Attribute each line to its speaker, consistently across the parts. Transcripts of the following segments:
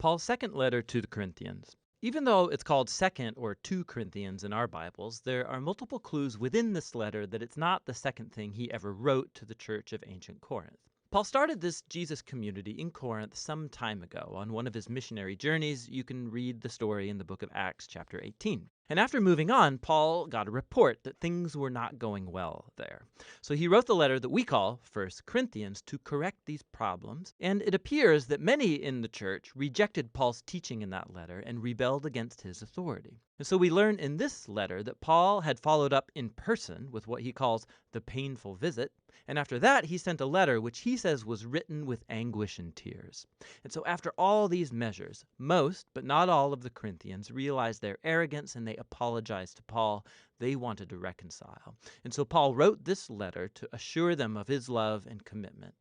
Speaker 1: Paul's second letter to the Corinthians. Even though it's called 2nd or 2 Corinthians in our Bibles, there are multiple clues within this letter that it's not the second thing he ever wrote to the church of ancient Corinth. Paul started this Jesus community in Corinth some time ago. On one of his missionary journeys, you can read the story in the book of Acts chapter 18. And after moving on, Paul got a report that things were not going well there. So he wrote the letter that we call 1 Corinthians to correct these problems, and it appears that many in the church rejected Paul's teaching in that letter and rebelled against his authority. And so we learn in this letter that Paul had followed up in person with what he calls the painful visit, and after that he sent a letter which he says was written with anguish and tears. And so after all these measures, most, but not all of the Corinthians realized their arrogance and they apologized to Paul. They wanted to reconcile. And so Paul wrote this letter to assure them of his love and commitment.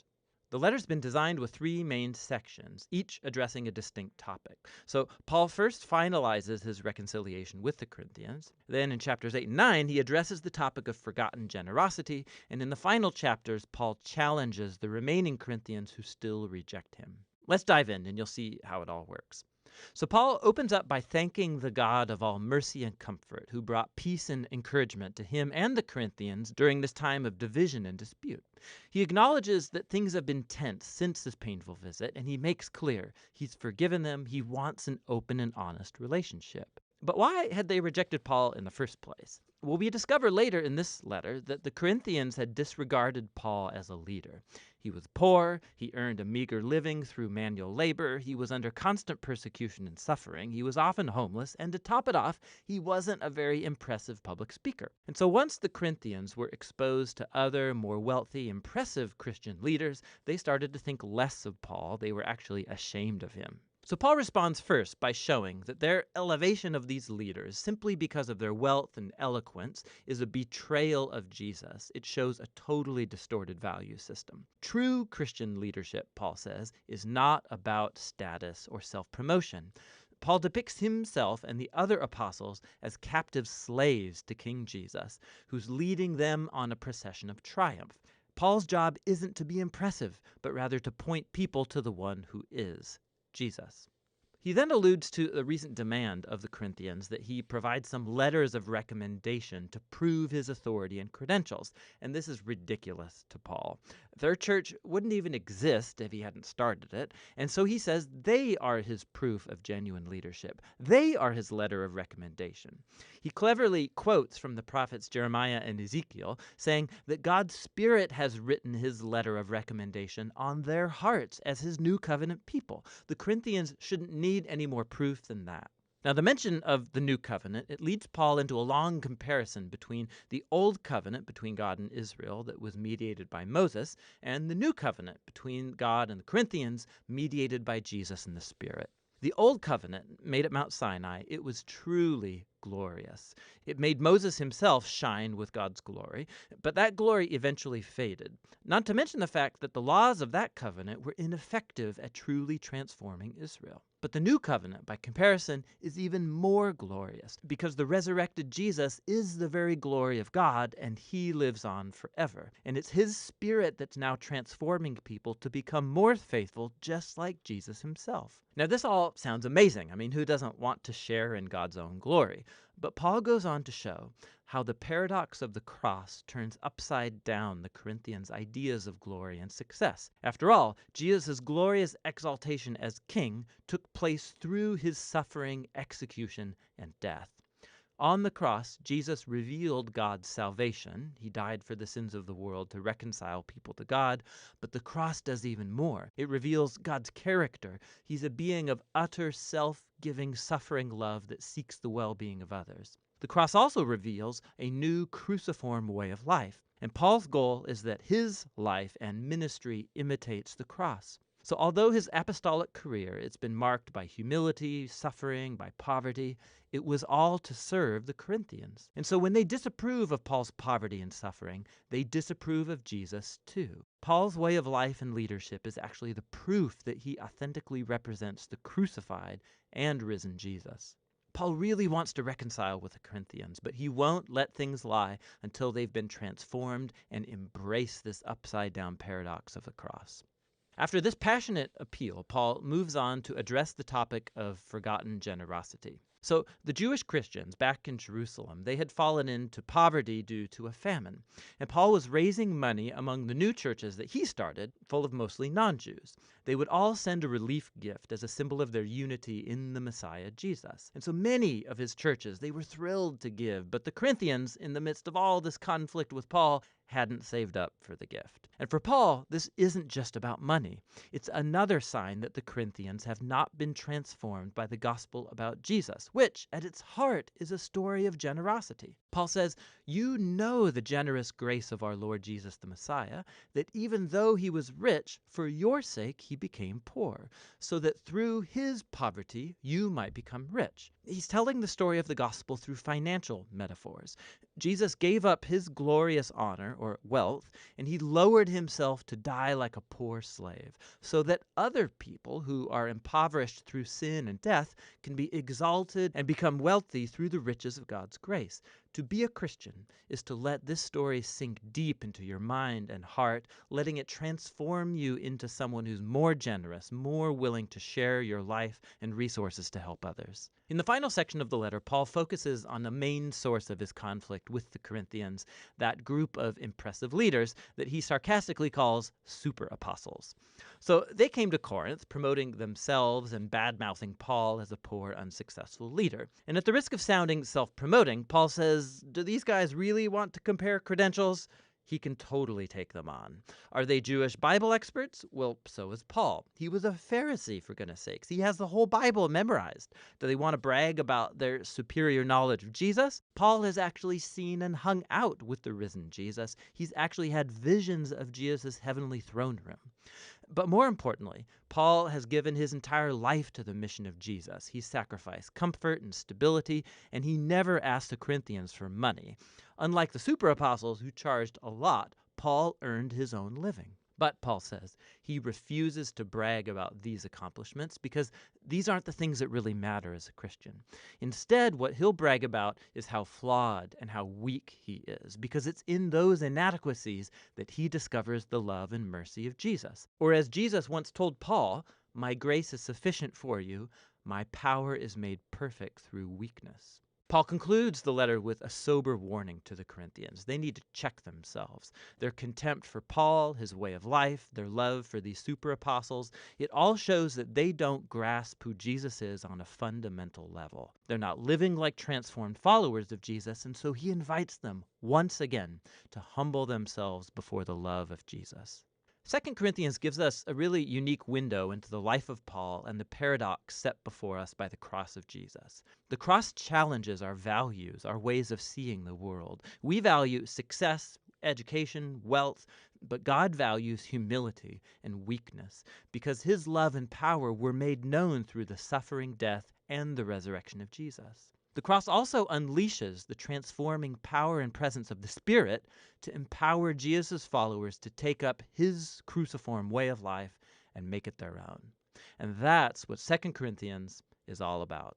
Speaker 1: The letter's been designed with 3 main sections, each addressing a distinct topic. So Paul first finalizes his reconciliation with the Corinthians. Then in chapters 8 and 9, he addresses the topic of forgotten generosity. And in the final chapters, Paul challenges the remaining Corinthians who still reject him. Let's dive in and you'll see how it all works. So Paul opens up by thanking the God of all mercy and comfort, who brought peace and encouragement to him and the Corinthians during this time of division and dispute. He acknowledges that things have been tense since this painful visit, and he makes clear he's forgiven them. He wants an open and honest relationship. But why had they rejected Paul in the first place? Well, we discover later in this letter that the Corinthians had disregarded Paul as a leader. He was poor, he earned a meager living through manual labor, he was under constant persecution and suffering, he was often homeless, and to top it off, he wasn't a very impressive public speaker. And so once the Corinthians were exposed to other, more wealthy, impressive Christian leaders, they started to think less of Paul. They were actually ashamed of him. So Paul responds first by showing that their elevation of these leaders, simply because of their wealth and eloquence, is a betrayal of Jesus. It shows a totally distorted value system. True Christian leadership, Paul says, is not about status or self-promotion. Paul depicts himself and the other apostles as captive slaves to King Jesus, who's leading them on a procession of triumph. Paul's job isn't to be impressive, but rather to point people to the one who is Jesus. He then alludes to the recent demand of the Corinthians that he provide some letters of recommendation to prove his authority and credentials, and this is ridiculous to Paul. Their church wouldn't even exist if he hadn't started it, and so he says they are his proof of genuine leadership. They are his letter of recommendation. He cleverly quotes from the prophets Jeremiah and Ezekiel, saying that God's Spirit has written his letter of recommendation on their hearts as his new covenant people. The Corinthians shouldn't need any more proof than that. Now, the mention of the new covenant, it leads Paul into a long comparison between the old covenant between God and Israel that was mediated by Moses and the new covenant between God and the Corinthians mediated by Jesus and the Spirit. The old covenant made at Mount Sinai, it was truly glorious. It made Moses himself shine with God's glory, but that glory eventually faded. Not to mention the fact that the laws of that covenant were ineffective at truly transforming Israel. But the new covenant, by comparison, is even more glorious because the resurrected Jesus is the very glory of God and he lives on forever. And it's his Spirit that's now transforming people to become more faithful, just like Jesus himself. Now, this all sounds amazing. I mean, who doesn't want to share in God's own glory? But Paul goes on to show how the paradox of the cross turns upside down the Corinthians' ideas of glory and success. After all, Jesus' glorious exaltation as king took place through his suffering, execution, and death. On the cross, Jesus revealed God's salvation. He died for the sins of the world to reconcile people to God. But the cross does even more. It reveals God's character. He's a being of utter self-giving, suffering love that seeks the well-being of others. The cross also reveals a new cruciform way of life. And Paul's goal is that his life and ministry imitates the cross. So although his apostolic career, it's been marked by humility, suffering, by poverty, it was all to serve the Corinthians. And so when they disapprove of Paul's poverty and suffering, they disapprove of Jesus too. Paul's way of life and leadership is actually the proof that he authentically represents the crucified and risen Jesus. Paul really wants to reconcile with the Corinthians, but he won't let things lie until they've been transformed and embrace this upside-down paradox of the cross. After this passionate appeal, Paul moves on to address the topic of forgotten generosity. So the Jewish Christians back in Jerusalem, they had fallen into poverty due to a famine. And Paul was raising money among the new churches that he started, full of mostly non-Jews. They would all send a relief gift as a symbol of their unity in the Messiah, Jesus. And so many of his churches, they were thrilled to give, but the Corinthians, in the midst of all this conflict with Paul, hadn't saved up for the gift. And for Paul, this isn't just about money. It's another sign that the Corinthians have not been transformed by the gospel about Jesus, which, at its heart, is a story of generosity. Paul says, "You know the generous grace of our Lord Jesus the Messiah, that even though he was rich, for your sake he became poor, so that through his poverty you might become rich." He's telling the story of the gospel through financial metaphors. Jesus gave up his glorious honor, or wealth, and he lowered himself to die like a poor slave, so that other people who are impoverished through sin and death can be exalted and become wealthy through the riches of God's grace. To be a Christian is to let this story sink deep into your mind and heart, letting it transform you into someone who's more generous, more willing to share your life and resources to help others. In the final section of the letter, Paul focuses on the main source of his conflict with the Corinthians, that group of impressive leaders that he sarcastically calls super apostles. So they came to Corinth promoting themselves and bad-mouthing Paul as a poor, unsuccessful leader. And at the risk of sounding self-promoting, Paul says, do these guys really want to compare credentials? He can totally take them on. Are they Jewish Bible experts? Well, so is Paul. He was a Pharisee, for goodness sakes. He has the whole Bible memorized. Do they want to brag about their superior knowledge of Jesus? Paul has actually seen and hung out with the risen Jesus. He's actually had visions of Jesus' heavenly throne room. But more importantly, Paul has given his entire life to the mission of Jesus. He sacrificed comfort and stability, and he never asked the Corinthians for money. Unlike the super apostles who charged a lot, Paul earned his own living. But, Paul says, he refuses to brag about these accomplishments because these aren't the things that really matter as a Christian. Instead, what he'll brag about is how flawed and how weak he is, because it's in those inadequacies that he discovers the love and mercy of Jesus. Or as Jesus once told Paul, "My grace is sufficient for you. My power is made perfect through weakness." Paul concludes the letter with a sober warning to the Corinthians. They need to check themselves. Their contempt for Paul, his way of life, their love for these super apostles, it all shows that they don't grasp who Jesus is on a fundamental level. They're not living like transformed followers of Jesus, and so he invites them once again to humble themselves before the love of Jesus. 2 Corinthians gives us a really unique window into the life of Paul and the paradox set before us by the cross of Jesus. The cross challenges our values, our ways of seeing the world. We value success, education, wealth, but God values humility and weakness because his love and power were made known through the suffering, death, and the resurrection of Jesus. The cross also unleashes the transforming power and presence of the Spirit to empower Jesus' followers to take up his cruciform way of life and make it their own. And that's what 2 Corinthians is all about.